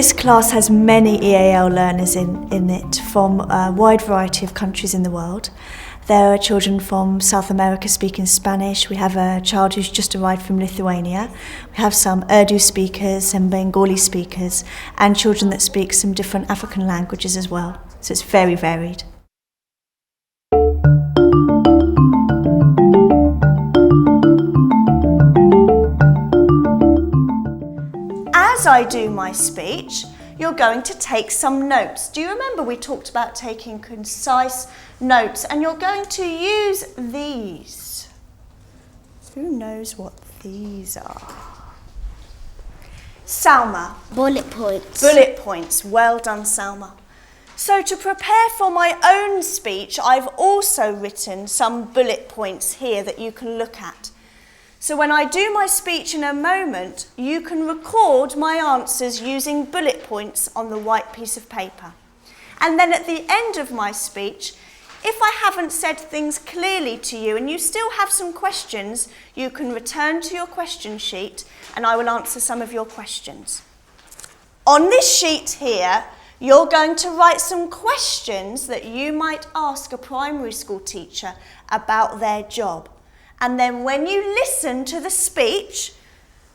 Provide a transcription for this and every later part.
this class has many EAL learners in it from a wide variety of countries in the world. There are children from South America speaking Spanish. We have a child who's just arrived from Lithuania. We have some Urdu speakers, some Bengali speakers, and children that speak some different African languages as well. So it's very varied. As I do my speech, you're going to take some notes. Do you remember we talked about taking concise notes, and you're going to use these. Who knows what these are? Salma. Bullet points. Bullet points. Well done, Salma. So to prepare for my own speech, I've also written some bullet points here that you can look at. So when I do my speech in a moment, you can record my answers using bullet points on the white piece of paper. And then at the end of my speech, if I haven't said things clearly to you and you still have some questions, you can return to your question sheet and I will answer some of your questions. On this sheet here, you're going to write some questions that you might ask a primary school teacher about their job. And then when you listen to the speech,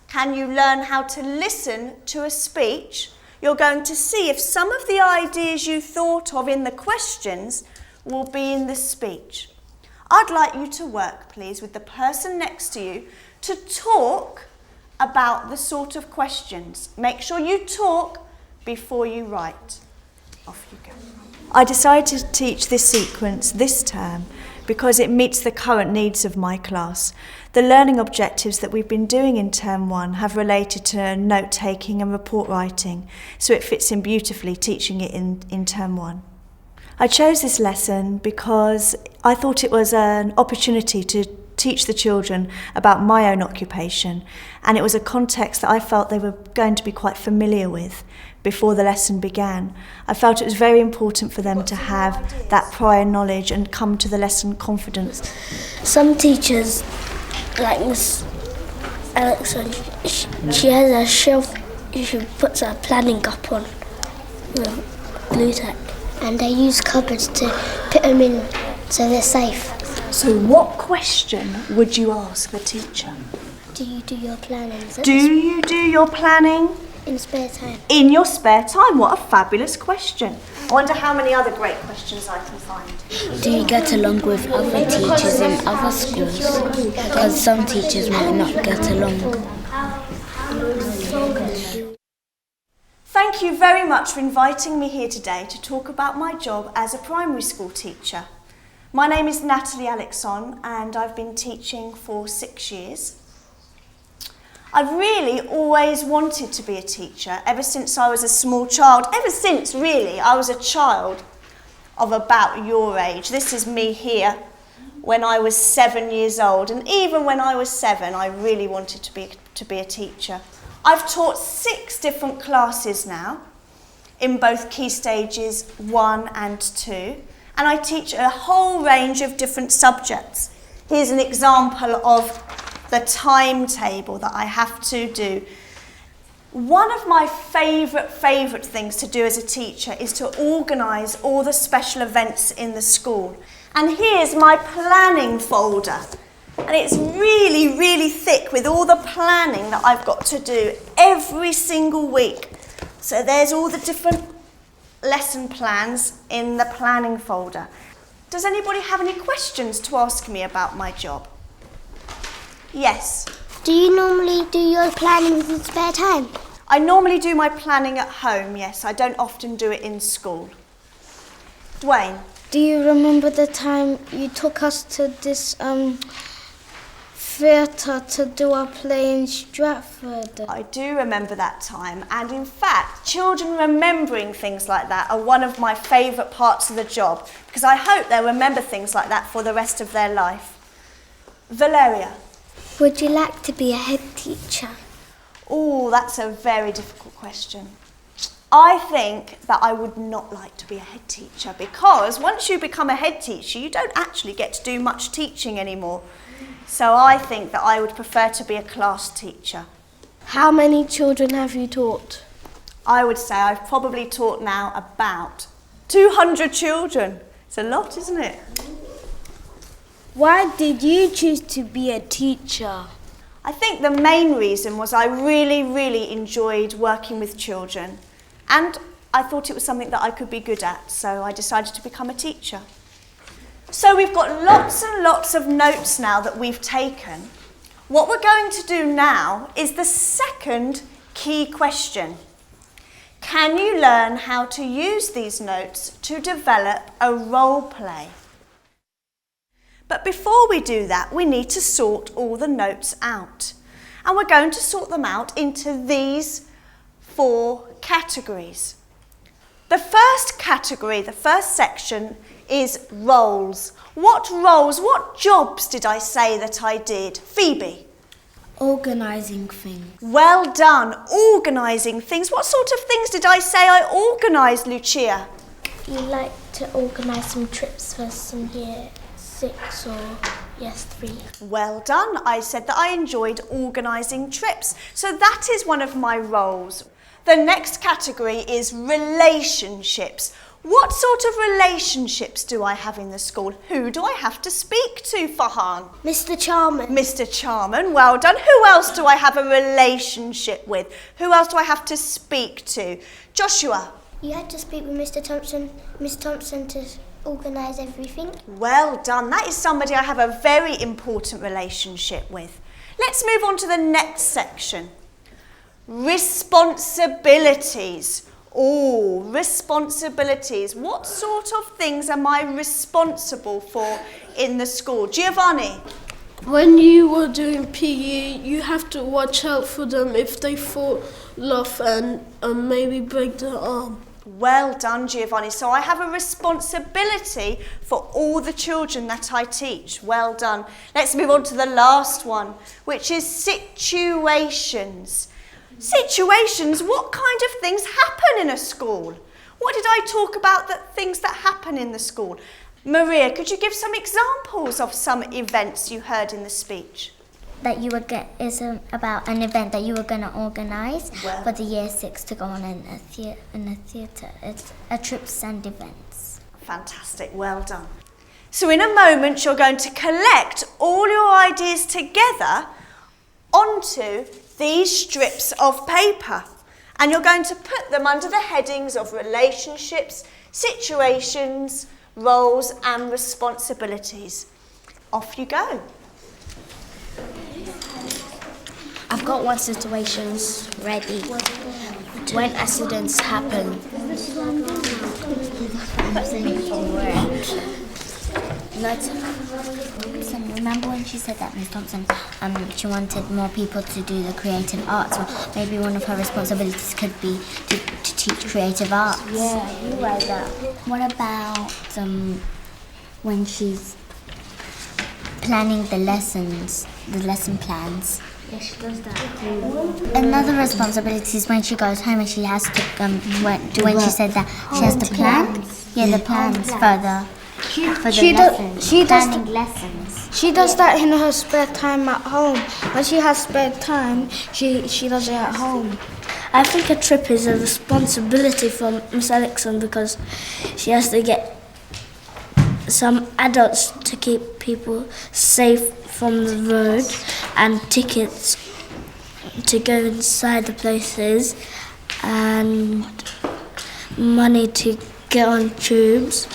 can you learn how to listen to a speech? You're going to see if some of the ideas you thought of in the questions will be in the speech. I'd like you to work, please, with the person next to you to talk about the sort of questions. Make sure you talk before you write. Off you go. I decided to teach this sequence this term because it meets the current needs of my class. The learning objectives that we've been doing in Term 1 have related to note-taking and report writing, so it fits in beautifully teaching it in Term 1. I chose this lesson because I thought it was an opportunity to teach the children about my own occupation, and it was a context that I felt they were going to be quite familiar with before the lesson began. I felt it was very important for them to have that prior knowledge and come to the lesson confident. Some teachers, like Miss Alexson, she has a shelf she puts her planning up on with glue tack, and they use cupboards to put them in so they're safe. So what question would you ask the teacher? Do you do your planning? Do you do your planning? In spare time. In your spare time? What a fabulous question. I wonder how many other great questions I can find. Do you get along with other teachers in other schools? Because some teachers might not get along. Thank you very much for inviting me here today to talk about my job as a primary school teacher. My name is Natalie Alexson and I've been teaching for 6 years. I've really always wanted to be a teacher ever since I was a small child. Ever since, really, I was a child of about your age. This is me here when I was 7 years old. And even when I was 7, I really wanted to be a teacher. I've taught 6 different classes now in both Key Stages 1 and 2. And I teach a whole range of different subjects. Here's an example of the timetable that I have to do. One of my favourite things to do as a teacher is to organise all the special events in the school. And here's my planning folder. And it's really, really thick with all the planning that I've got to do every single week. So there's all the different lesson plans in the planning folder. Does anybody have any questions to ask me about my job? Yes. Do you normally do your planning in spare time? I normally do my planning at home, yes. I don't often do it in school. Dwayne? Do you remember the time you took us to this theatre to do our play in Stratford? I do remember that time, and in fact, children remembering things like that are one of my favourite parts of the job, because I hope they'll remember things like that for the rest of their life. Valeria? Would you like to be a head teacher? Oh, that's a very difficult question. I think that I would not like to be a head teacher because once you become a head teacher, you don't actually get to do much teaching anymore. So I think that I would prefer to be a class teacher. How many children have you taught? I would say I've probably taught now about 200 children. It's a lot, isn't it? Why did you choose to be a teacher? I think the main reason was I really enjoyed working with children, and I thought it was something that I could be good at, so I decided to become a teacher. So we've got lots and lots of notes now that we've taken. What we're going to do now is the second key question. Can you learn how to use these notes to develop a role play? But before we do that, we need to sort all the notes out. And we're going to sort them out into these 4 categories. The first category, the first section, is roles. What roles, what jobs did I say that I did? Phoebe? Organising things. Well done, organising things. What sort of things did I say I organised, Lucia? You like to organise some trips for some year 6 or year 3. Well done. I said that I enjoyed organising trips. So that is one of my roles. The next category is relationships. What sort of relationships do I have in the school? Who do I have to speak to, Farhan? Mr. Charman. Mr. Charman, well done. Who else do I have a relationship with? Who else do I have to speak to? Joshua? You had to speak with Mr. Thompson. Miss Thompson to organise everything. Well done. That is somebody I have a very important relationship with. Let's move on to the next section. Responsibilities. Oh, responsibilities. What sort of things am I responsible for in the school? Giovanni? When you were doing PE, you have to watch out for them if they fall off and maybe break their arm. Well done, Giovanni. So I have a responsibility for all the children that I teach. Well done. Let's move on to the last one, which is situations. Situations, what kind of things happen in a school? What did I talk about, that things that happen in the school? Maria, could you give some examples of some events you heard in the speech? That you would get is about an event that you were going to organise for the year 6 to go on in a theatre. It's trips and events. Fantastic, well done. So in a moment you're going to collect all your ideas together onto these strips of paper, and you're going to put them under the headings of relationships, situations, roles and responsibilities. Off you go. I've got one situations ready. When accidents happen. Remember when she said that Miss Thompson, she wanted more people to do the creative arts, or maybe one of her responsibilities could be to teach creative arts. Yeah, you like that. What about when she's planning the lessons, the lesson plans? Yeah, she does that. Another responsibility is when she goes home and she has to, when she said that she has to plan. The plans for the lessons. She does that in her spare time at home. When she has spare time, she does it at home. I think a trip is a responsibility for Miss Erickson because she has to get some adults to keep people safe from the road and tickets to go inside the places and money to get on tubes.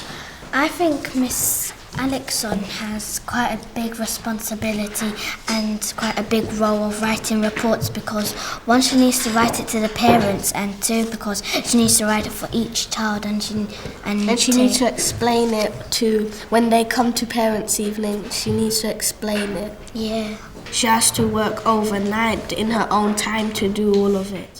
I think Miss Alexson has quite a big responsibility and quite a big role of writing reports, because one, she needs to write it to the parents, and two, because she needs to write it for each child, and she needs to explain it to, when they come to parents' evening, she needs to explain it. Yeah. She has to work overnight in her own time to do all of it.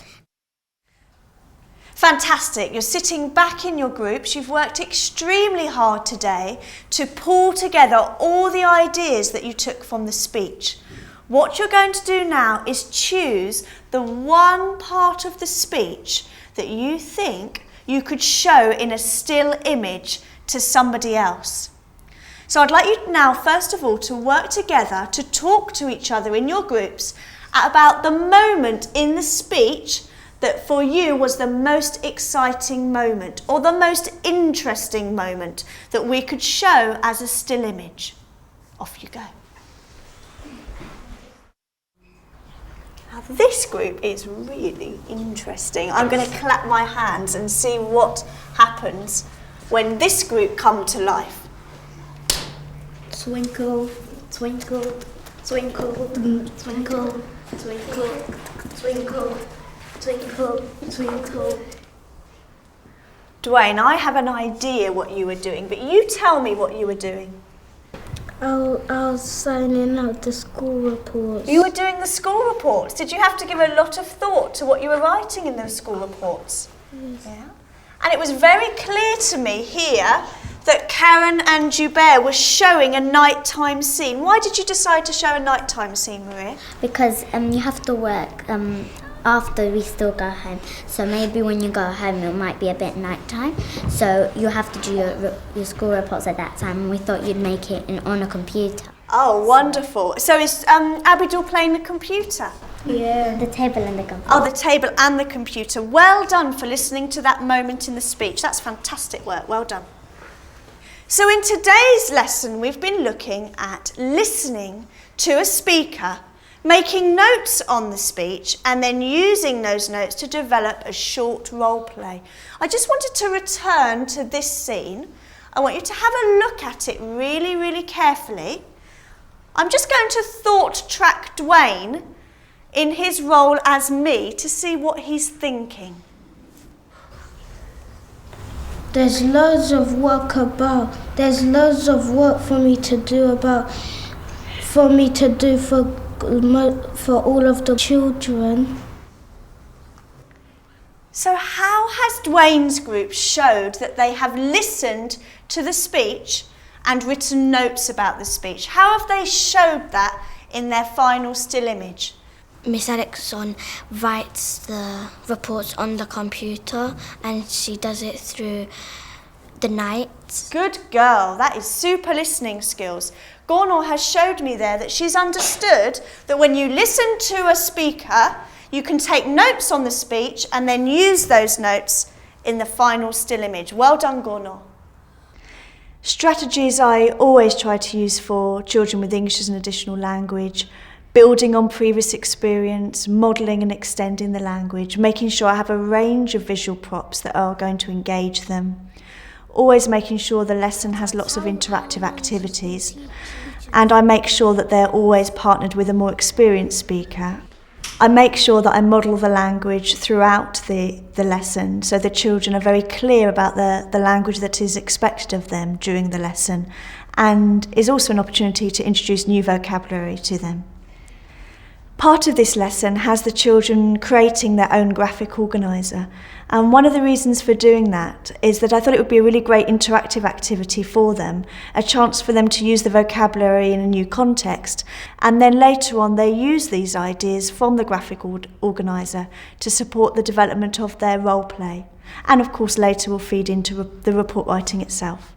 Fantastic. You're sitting back in your groups. You've worked extremely hard today to pull together all the ideas that you took from the speech. What you're going to do now is choose the one part of the speech that you think you could show in a still image to somebody else. So I'd like you now, first of all, to work together to talk to each other in your groups about the moment in the speech that for you was the most exciting moment or the most interesting moment that we could show as a still image? Off you go. Now this group is really interesting. I'm going to clap my hands and see what happens when this group come to life. Twinkle, twinkle, twinkle, twinkle, twinkle, twinkle, twinkle, twinkle. Dwayne, I have an idea what you were doing, but you tell me what you were doing. I was signing out the school reports. You were doing the school reports. Did you have to give a lot of thought to what you were writing in those school reports? Yes. Yeah. And it was very clear to me here that Karen and Joubert were showing a nighttime scene. Why did you decide to show a nighttime scene, Maria? Because you have to work after we still go home. So maybe when you go home it might be a bit nighttime. So you have to do your school reports at that time, and we thought you'd make it on a computer. Oh, wonderful. So is Abidul playing the computer? Yeah. The table and the computer. Oh, the table and the computer. Well done for listening to that moment in the speech. That's fantastic work. Well done. So in today's lesson, we've been looking at listening to a speaker, making notes on the speech, and then using those notes to develop a short role play. I just wanted to return to this scene. I want you to have a look at it really, really carefully. I'm just going to thought track Dwayne in his role as me to see what he's thinking. There's loads of work about. There's loads of work for me to do for all of the children. So how has Dwayne's group showed that they have listened to the speech and written notes about the speech? How have they showed that in their final still image? Miss Alexson writes the reports on the computer and she does it through the night. Good girl, that is super listening skills. Gornor has showed me there that she's understood that when you listen to a speaker, you can take notes on the speech and then use those notes in the final still image. Well done, Gornor. Strategies I always try to use for children with English as an additional language: building on previous experience, modelling and extending the language, making sure I have a range of visual props that are going to engage them, always making sure the lesson has lots of interactive activities, and I make sure that they're always partnered with a more experienced speaker. I make sure that I model the language throughout the lesson so the children are very clear about the language that is expected of them during the lesson, and is also an opportunity to introduce new vocabulary to them. Part of this lesson has the children creating their own graphic organiser, and one of the reasons for doing that is that I thought it would be a really great interactive activity for them, a chance for them to use the vocabulary in a new context, and then later on they use these ideas from the graphic organiser to support the development of their role play, and of course later will feed into the report writing itself.